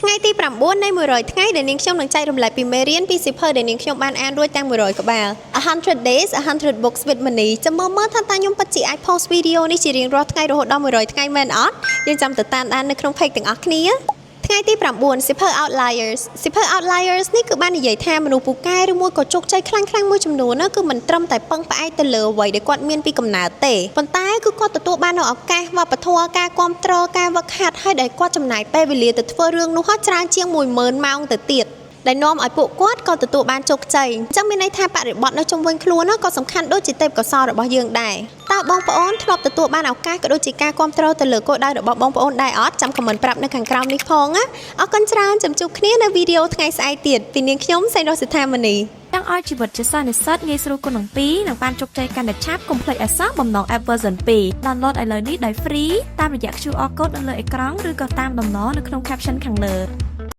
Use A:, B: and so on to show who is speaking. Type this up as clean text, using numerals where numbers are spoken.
A: ថ្ងៃទី9នៃ100ថ្ងៃដែលនាងខ្ញុំនឹងចែករំលែកពីមេរៀនពីសៀវភៅដែលនាងខ្ញុំបានអានរួចទាំង100ក្បាល 100 days 100 books with money ចាំមើលថាតើខ្ញុំពិតជាអាច post video នេះជារៀងរាល់ថ្ងៃរហូតដល់100ថ្ងៃមែនអត់យើងចាំទៅតាមដាននៅក្នុង page ទាំងអស់គ្នាថ្ងៃទី9សៀវភៅ Outliers សៀវភៅ Outliers នេះគឺបាននិយាយថាមនុស្សពូកែឬមួយក៏ជោគជ័យខ្លាំងៗមួយចំនួនគឺមិនត្រឹមតែពឹងផ្អែកទៅលើអ្វីដែលគាត់មានពីកំណើតទេប៉ុន្តែគឺគាត់ទទួលបាននូវឱកាសវប្បធម៌ការគ្រប់គ្រងការវឹកហាត់ហើយដែលគាត់ចំណាយពេលវេលាទៅធ្វើរឿងនោះច្រើនជាង 10000 ម៉ោងទៅទៀតដែលនាំឲ្យពួកគាត់ក៏ទទួលបានជោគជ័យអញ្ចឹងមានន័យថាបរិបទនៅជុំវិញខ្លួនក៏សំខាន់ដូចជាទេពកោសល្យរបស់យើងដែរតើបងប្អូនធ្លាប់ទទួលបានឱកាសក៏ដូចជាការគ្រប់គ្រងទៅលើគោលដៅរបស់បងប្អូនដែរអត់ចាំខមមិនប្រាប់នៅខាងក្រោមនេះផងណាអរគុណច្រើនចាំជួបគ្នានៅវីដេអូថ្ងៃស្អែកទៀតពីនាងខ្ញុំសេងរស់សិដ្ឋាមនី
B: ចង់ឲ្យជីវិតជាសិស្សនិស្សិតងាយស្រួលគុណនឹង2និងបានជោគជ័យកាន់តែឆាប់កុំភ្លេចឲ្យសោះបំណង App version 2 download ឥឡូវនេះដោយ free តាមរយៈ QR code នៅលើអេក្រង់ឬក៏តាមតំណនៅក្នុង caption ខាងលើ